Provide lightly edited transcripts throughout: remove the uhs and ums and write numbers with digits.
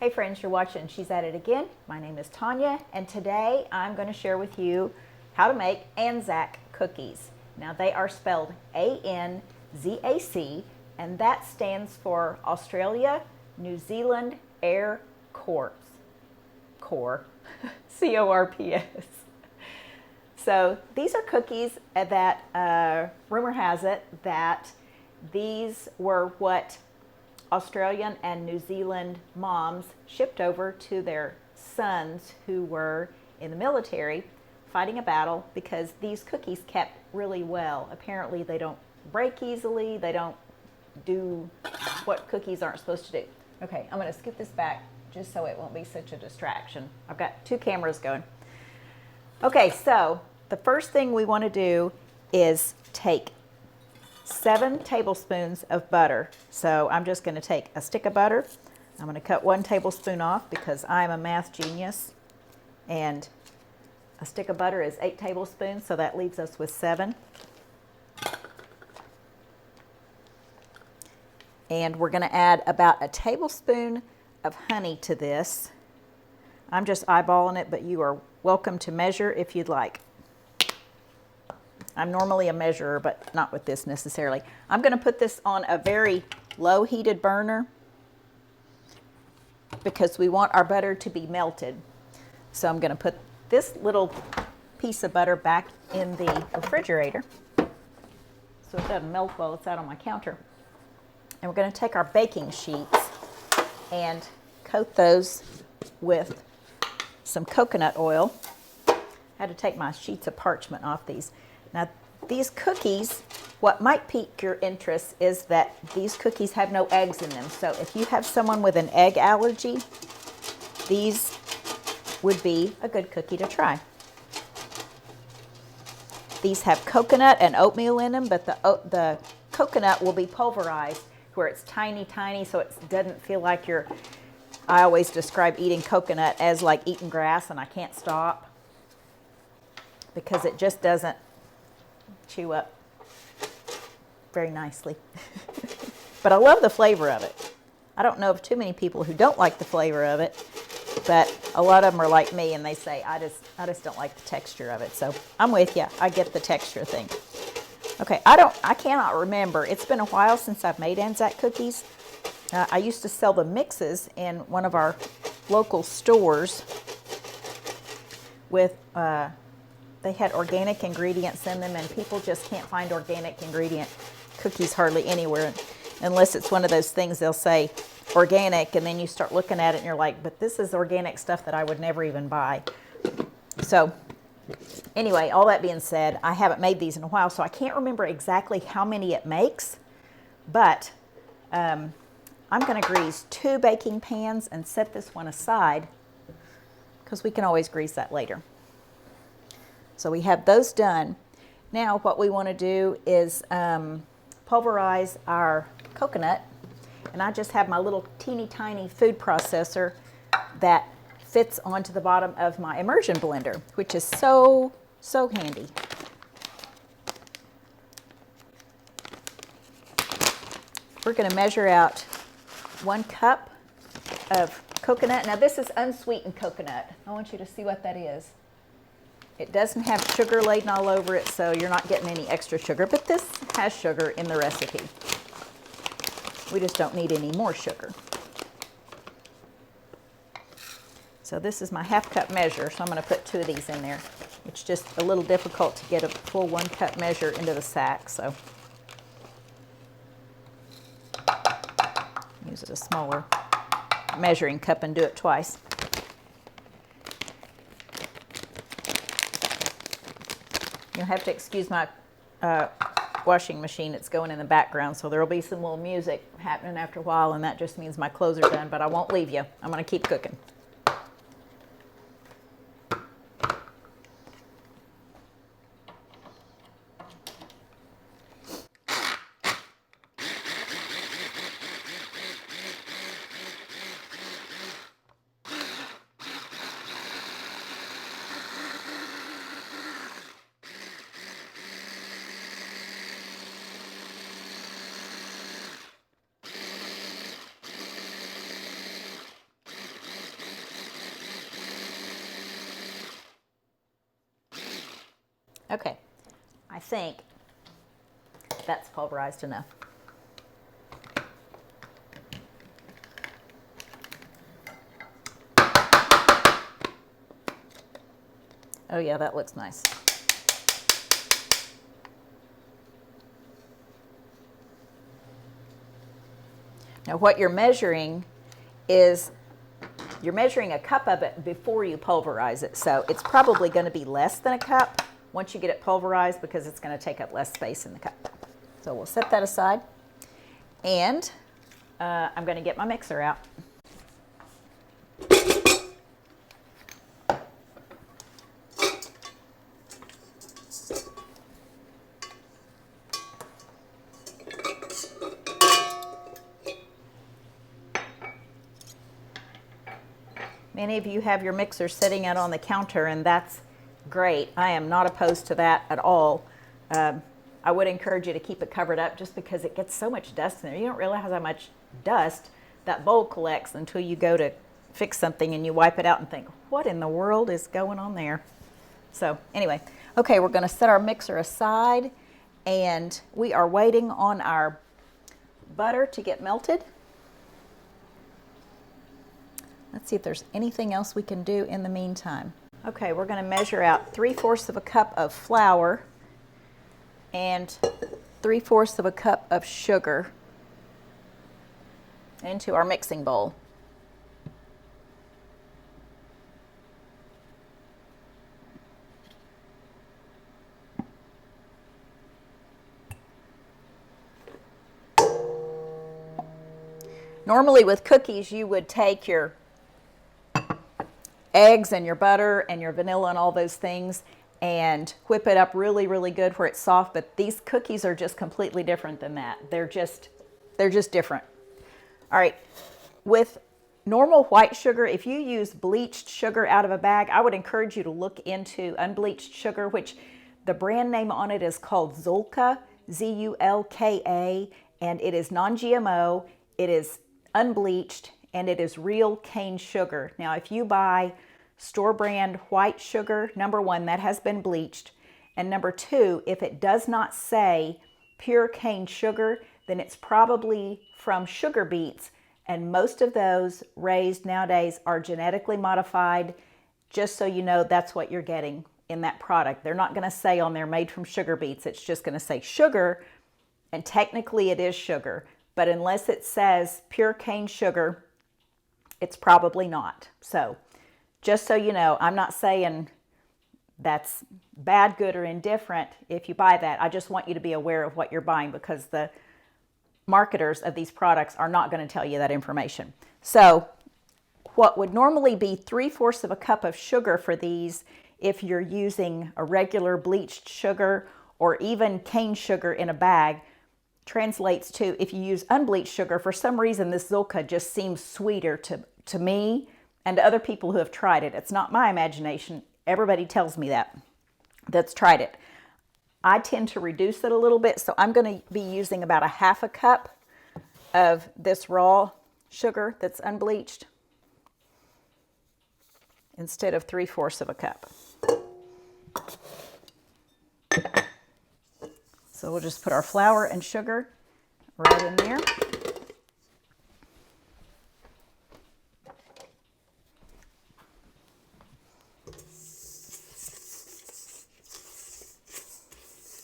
Hey friends, you're watching She's At It Again. My name is Tanya, and today I'm going to share with you how to make ANZAC cookies. Now they are spelled ANZAC, and that stands for Australia, New Zealand Air Corps. C-O-R-P-S. So these are cookies that, rumor has it, that these were what Australian and New Zealand moms shipped over to their sons who were in the military fighting a battle, because these cookies kept really well. Apparently they don't break easily, they don't do what cookies aren't supposed to do. Okay, I'm going to scoot this back just so it won't be such a distraction. I've got two cameras going. Okay, so the first thing we want to do is take 7 tablespoons of butter. So I'm just going to take a stick of butter. I'm going to cut 1 tablespoon off because I'm a math genius. And a stick of butter is 8 tablespoons, so that leaves us with 7. And we're going to add about a tablespoon of honey to this. I'm just eyeballing it, but you are welcome to measure if you'd like. I'm normally a measurer, but not with this necessarily. I'm going to put this on a very low heated burner because we want our butter to be melted. So I'm going to put this little piece of butter back in the refrigerator so it doesn't melt while it's out on my counter. And we're going to take our baking sheets and coat those with some coconut oil. I had to take my sheets of parchment off these. Now, these cookies, what might pique your interest is that these cookies have no eggs in them. So if you have someone with an egg allergy, these would be a good cookie to try. These have coconut and oatmeal in them, but the coconut will be pulverized where it's tiny, tiny, so it doesn't feel like you're, I always describe eating coconut as like eating grass, and I can't stop because it just doesn't chew up very nicely. But I love the flavor of it. I don't know of too many people who don't like the flavor of it, but a lot of them are like me and they say, I just don't like the texture of it. So I'm with you. I get the texture thing. Okay, I cannot remember. It's been a while since I've made ANZAC cookies. I used to sell the mixes in one of our local stores with they had organic ingredients in them, and people just can't find organic ingredient cookies hardly anywhere unless it's one of those things they'll say organic, and then you start looking at it and you're like, but this is organic stuff that I would never even buy. So anyway, all that being said, I haven't made these in a while, so I can't remember exactly how many it makes, but I'm going to grease 2 baking pans and set this one aside because we can always grease that later. So we have those done. Now what we want to do is pulverize our coconut, and I just have my little teeny tiny food processor that fits onto the bottom of my immersion blender, which is so handy. We're going to measure out 1 cup of coconut. Now this is unsweetened coconut. I want you to see what that is. It doesn't have sugar laden all over it, so you're not getting any extra sugar, but this has sugar in the recipe. We just don't need any more sugar. So this is my 1/2 cup measure, so I'm going to put 2 of these in there. It's just a little difficult to get a full 1 cup measure into the sack, so use a smaller measuring cup and do it twice. You'll have to excuse my washing machine. It's going in the background, so there will be some little music happening after a while, and that just means my clothes are done, but I won't leave you. I'm going to keep cooking. Okay, I think that's pulverized enough. Oh yeah, that looks nice. Now what you're measuring is, you're measuring a cup of it before you pulverize it. So it's probably going to be less than a cup once you get it pulverized, because it's going to take up less space in the cup. So we'll set that aside. And I'm going to get my mixer out. Many of you have your mixer sitting out on the counter, and that's great. I am not opposed to that at all. I would encourage you to keep it covered up, just because it gets so much dust in there. You don't realize how much dust that bowl collects until you go to fix something and you wipe it out and think, what in the world is going on there? So anyway, okay, we're going to set our mixer aside, and we are waiting on our butter to get melted. Let's see if there's anything else we can do in the meantime. Okay, we're going to measure out 3/4 of a cup of flour and 3/4 of a cup of sugar into our mixing bowl. Normally with cookies, you would take your eggs and your butter and your vanilla and all those things and whip it up really, really good where it's soft, but these cookies are just completely different than that. They're just different. All right, with normal white sugar, if you use bleached sugar out of a bag, I would encourage you to look into unbleached sugar, which the brand name on it is called Zulka, Z-U-L-K-A, and it is non-GMO, it is unbleached, and it is real cane sugar. Now, if you buy store brand white sugar, number one, that has been bleached. And number two, if it does not say pure cane sugar, then it's probably from sugar beets. And most of those raised nowadays are genetically modified. Just so you know, that's what you're getting in that product. They're not going to say on there made from sugar beets. It's just going to say sugar, and technically it is sugar. But unless it says pure cane sugar, it's probably not. So just so you know, I'm not saying that's bad, good, or indifferent if you buy that. I just want you to be aware of what you're buying, because the marketers of these products are not going to tell you that information. So what would normally be 3/4 of a cup of sugar for these, if you're using a regular bleached sugar or even cane sugar in a bag, translates to, if you use unbleached sugar, for some reason this Zulka just seems sweeter to me and to other people who have tried it. It's not my imagination. Everybody tells me that's tried it. I tend to reduce it a little bit, so I'm going to be using about a 1/2 cup of this raw sugar that's unbleached instead of 3/4 of a cup. So we'll just put our flour and sugar right in there.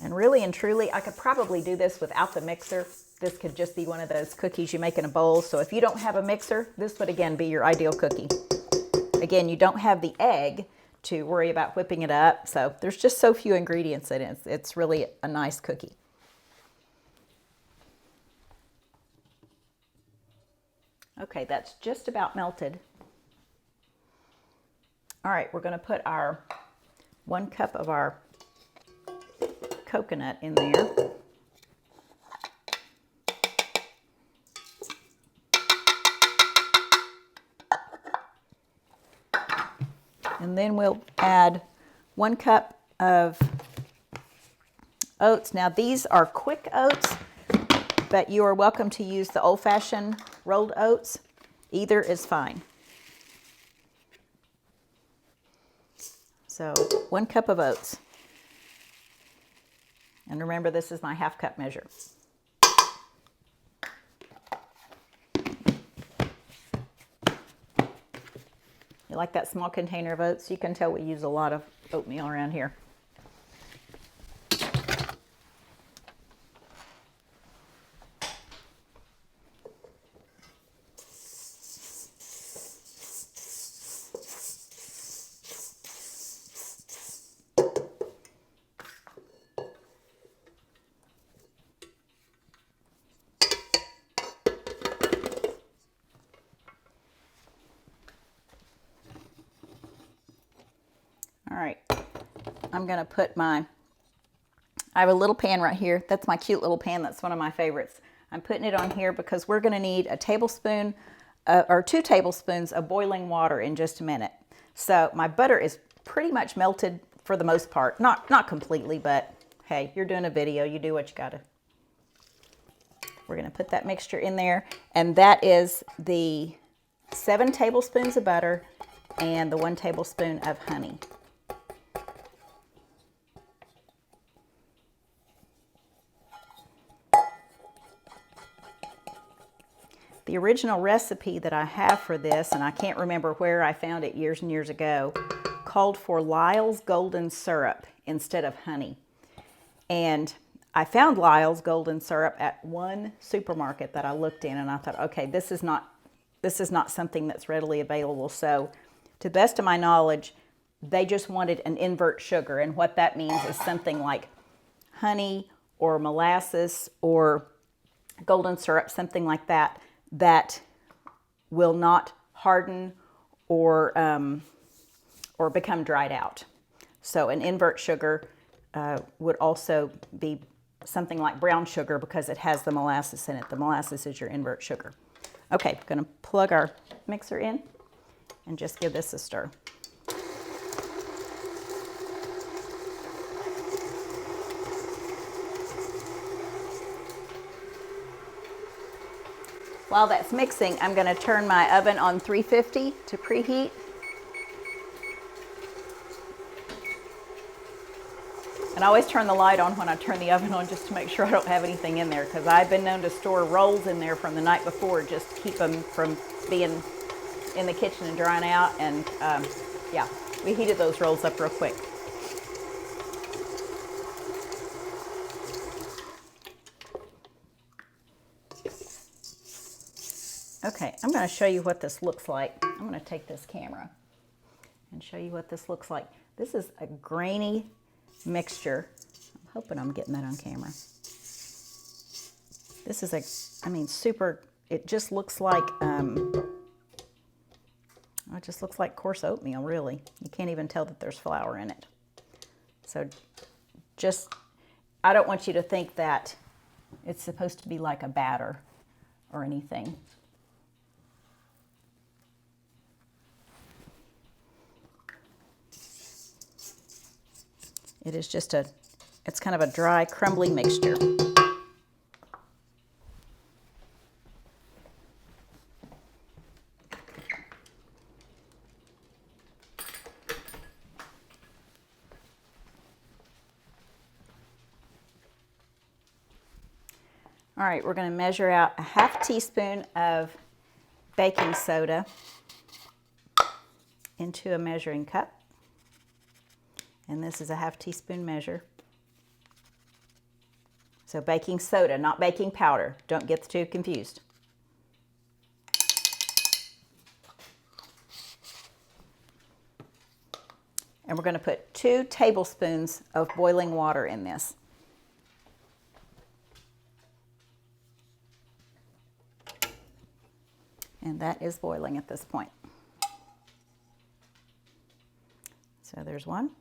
And really and truly, I could probably do this without the mixer. This could just be one of those cookies you make in a bowl. So if you don't have a mixer, this would again be your ideal cookie. Again, you don't have the egg to worry about whipping it up. So there's just so few ingredients in it. It's really a nice cookie. Okay, that's just about melted. All right, we're going to put our 1 cup of our coconut in there. And then we'll add 1 cup of oats. Now these are quick oats, but you are welcome to use the old-fashioned rolled oats. Either is fine. So 1 cup of oats. And remember, this is my half cup measure. You like that small container of oats? You can tell we use a lot of oatmeal around here. All right, I'm gonna put I have a little pan right here. That's my cute little pan. That's one of my favorites. I'm putting it on here because we're gonna need a tablespoon or 2 tablespoons of boiling water in just a minute. So my butter is pretty much melted for the most part. Not completely, but hey, you're doing a video, you do what you gotta. We're gonna put that mixture in there, and that is the 7 tablespoons of butter and the 1 tablespoon of honey. The original recipe that I have for this, and I can't remember where I found it years and years ago, called for Lyle's Golden Syrup instead of honey. And I found Lyle's Golden Syrup at one supermarket that I looked in, and I thought, okay, this is not something that's readily available. So to the best of my knowledge, they just wanted an invert sugar, and what that means is something like honey or molasses or golden syrup, something like that, that will not harden or become dried out. So an invert sugar would also be something like brown sugar because it has the molasses in it. The molasses is your invert sugar. Okay, I'm going to plug our mixer in and just give this a stir. While that's mixing, I'm going to turn my oven on 350 to preheat. And I always turn the light on when I turn the oven on just to make sure I don't have anything in there, because I've been known to store rolls in there from the night before just to keep them from being in the kitchen and drying out. And yeah, we heated those rolls up real quick. Okay, I'm going to show you what this looks like. I'm going to take this camera and show you what this looks like. This is a grainy mixture. I'm hoping I'm getting that on camera. This is super, it just looks like, it just looks like coarse oatmeal, really. You can't even tell that there's flour in it. So I don't want you to think that it's supposed to be like a batter or anything. It is just it's kind of a dry, crumbly mixture. All right, we're going to measure out a half teaspoon of baking soda into a measuring cup. And this is a half teaspoon measure. So baking soda, not baking powder. Don't get the two confused. And we're going to put 2 tablespoons of boiling water in this. And that is boiling at this point. So there's 1.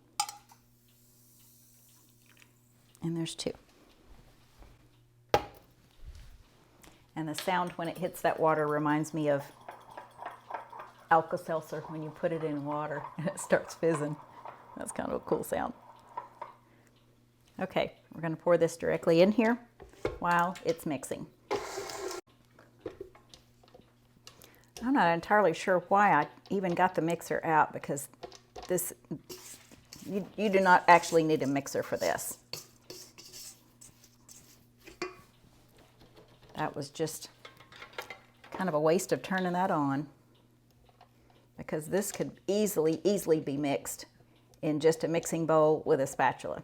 And there's 2. And the sound when it hits that water reminds me of Alka-Seltzer when you put it in water and it starts fizzing. That's kind of a cool sound. Okay, we're going to pour this directly in here while it's mixing. I'm not entirely sure why I even got the mixer out, because you do not actually need a mixer for this. That was just kind of a waste of turning that on, because this could easily be mixed in just a mixing bowl with a spatula.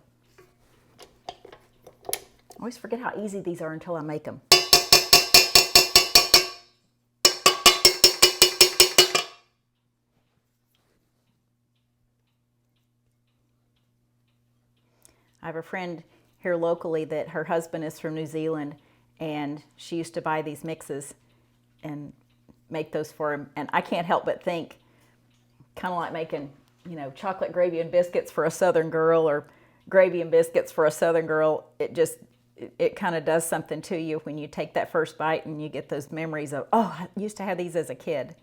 I always forget how easy these are until I make them. I have a friend here locally that her husband is from New Zealand, and she used to buy these mixes and make those for him. And I can't help but think, kind of like making, you know, chocolate gravy and biscuits for a Southern girl, or gravy and biscuits for a Southern girl. It kind of does something to you when you take that first bite and you get those memories of, oh, I used to have these as a kid.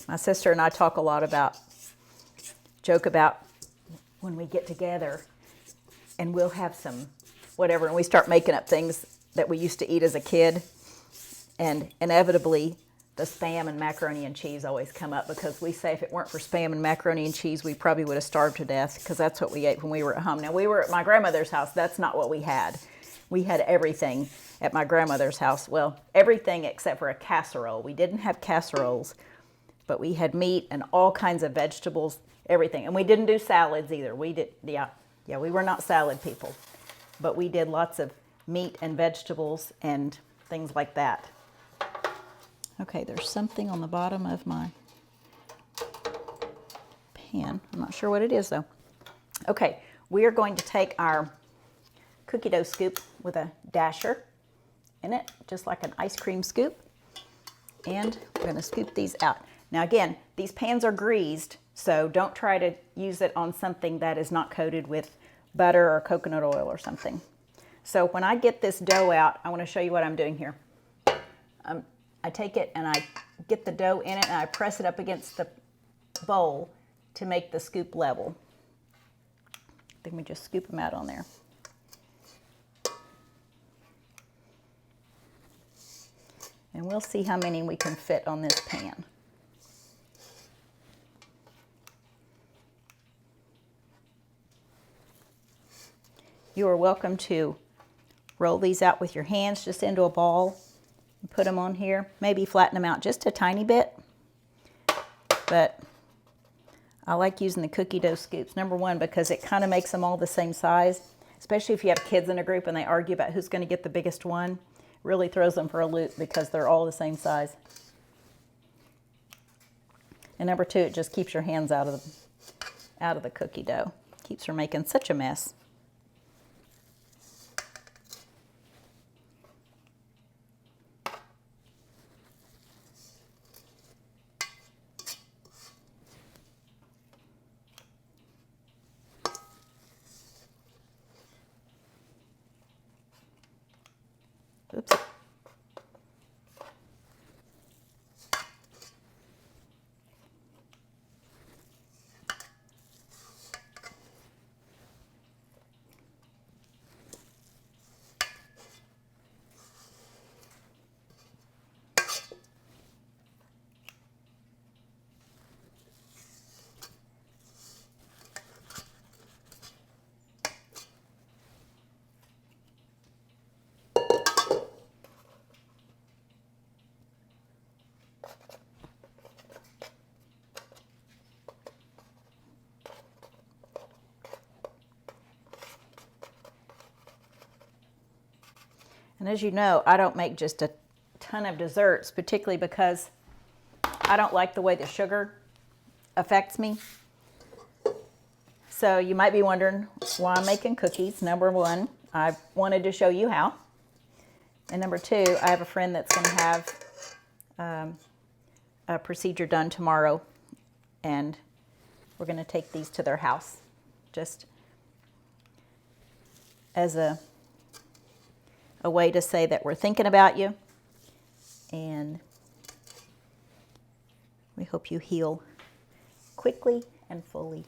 My sister and I talk a lot joke about when we get together and we'll have some whatever, and we start making up things that we used to eat as a kid. And inevitably, the Spam and macaroni and cheese always come up, because we say if it weren't for Spam and macaroni and cheese, we probably would have starved to death, because that's what we ate when we were at home. Now, we were at my grandmother's house. That's not what we had. We had everything at my grandmother's house. Well, everything except for a casserole. We didn't have casseroles, but we had meat and all kinds of vegetables, everything. And we didn't do salads either. We were not salad people, but we did lots of meat and vegetables and things like that. Okay, there's something on the bottom of my pan. I'm not sure what it is though. Okay, we are going to take our cookie dough scoop with a dasher in it, just like an ice cream scoop. And we're going to scoop these out. Now again, these pans are greased, so don't try to use it on something that is not coated with butter or coconut oil or something. So when I get this dough out, I want to show you what I'm doing here. I take it and I get the dough in it and I press it up against the bowl to make the scoop level. Then we just scoop them out on there. And we'll see how many we can fit on this pan. You are welcome to roll these out with your hands just into a ball and put them on here. Maybe flatten them out just a tiny bit. But I like using the cookie dough scoops. Number one, because it kind of makes them all the same size, especially if you have kids in a group and they argue about who's going to get the biggest one. It really throws them for a loop because they're all the same size. And number two, it just keeps your hands out of the cookie dough. Keeps from making such a mess. Oops. And as you know, I don't make just a ton of desserts, particularly because I don't like the way the sugar affects me. So you might be wondering why I'm making cookies. Number one, I wanted to show you how. And number two, I have a friend that's going to have a procedure done tomorrow, and we're going to take these to their house just as a way to say that we're thinking about you, and we hope you heal quickly and fully.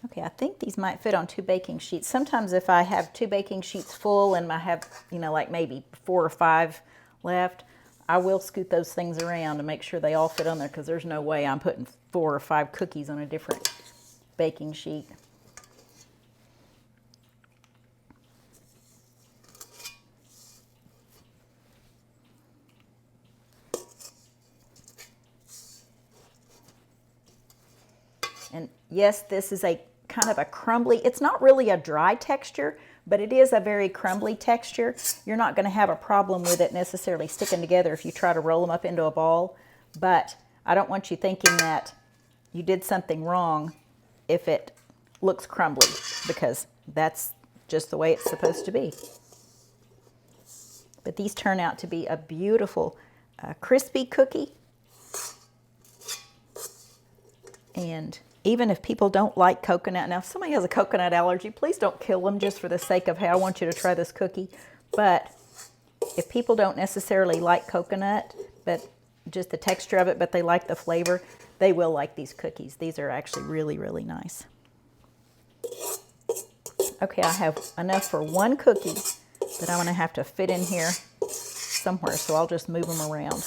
Okay, I think these might fit on 2 baking sheets. Sometimes if I have 2 baking sheets full and I have, like maybe 4 or 5 left, I will scoot those things around to make sure they all fit on there, because there's no way I'm putting 4 or 5 cookies on a different baking sheet. And yes, this is a kind of a crumbly, it's not really a dry texture, but it is a very crumbly texture. You're not going to have a problem with it necessarily sticking together if you try to roll them up into a ball. But I don't want you thinking that you did something wrong if it looks crumbly, because that's just the way it's supposed to be. But these turn out to be a beautiful crispy cookie. And even if people don't like coconut, now if somebody has a coconut allergy, please don't kill them just for the sake of, hey, I want you to try this cookie. But if people don't necessarily like coconut, but just the texture of it, but they like the flavor, they will like these cookies. These are actually really, really nice. Okay, I have enough for 1 cookie that I'm going to have to fit in here somewhere, so I'll just move them around.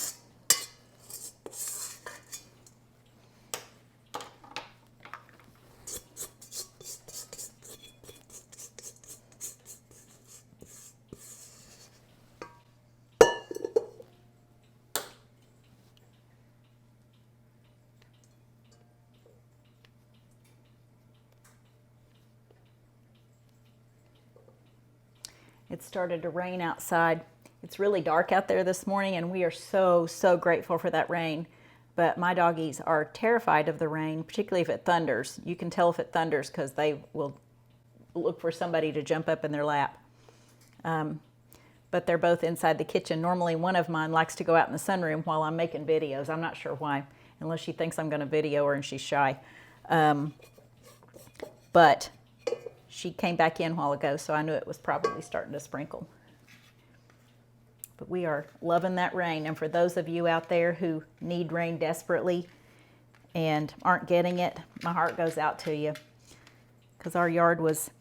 It started to rain outside. It's really dark out there this morning, and we are so, so grateful for that rain. But my doggies are terrified of the rain, particularly if it thunders. You can tell if it thunders because they will look for somebody to jump up in their lap. But they're both inside the kitchen. Normally one of mine likes to go out in the sunroom while I'm making videos. I'm not sure why, unless she thinks I'm going to video her and she's shy. But she came back in a while ago, so I knew it was probably starting to sprinkle. But we are loving that rain. And for those of you out there who need rain desperately and aren't getting it, my heart goes out to you. Because our yard was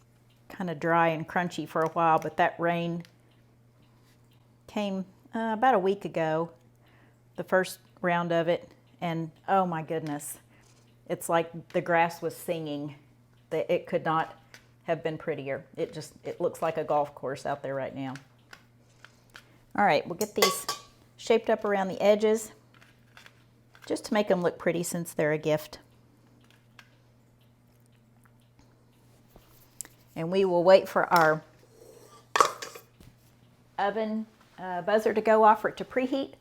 kind of dry and crunchy for a while, but that rain came about a week ago, the first round of it, and oh my goodness, it's like the grass was singing. That it could not have been prettier. It looks like a golf course out there right now. All right, we'll get these shaped up around the edges just to make them look pretty since they're a gift. And we will wait for our oven buzzer to go off for it to preheat,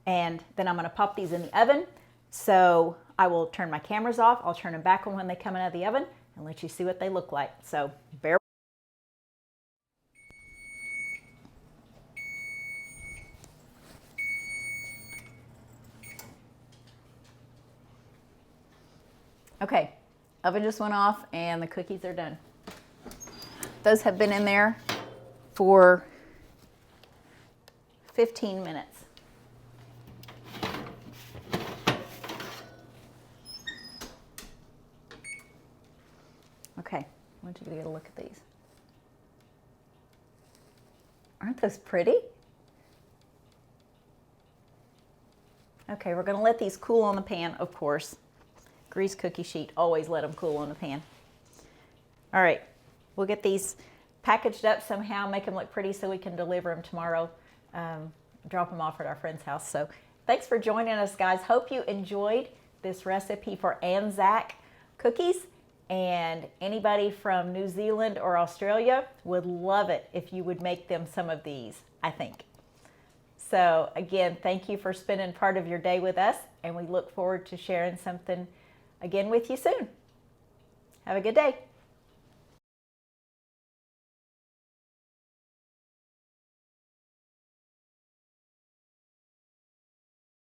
and then I'm going to pop these in the oven. So I will turn my cameras off. I'll turn them back on when they come out of the oven and let you see what they look like. So bear. Okay, oven just went off and the cookies are done. Those have been in there for 15 minutes. Okay, I want you to get a look at these. Aren't those pretty? Okay, we're going to let these cool on the pan, of course. Grease cookie sheet, always let them cool on the pan. All right, we'll get these packaged up somehow, make them look pretty so we can deliver them tomorrow, drop them off at our friend's house. So thanks for joining us, guys. Hope you enjoyed this recipe for ANZAC cookies. And anybody from New Zealand or Australia would love it if you would make them some of these, I think. So again, thank you for spending part of your day with us, and we look forward to sharing something again with you soon. Have a good day.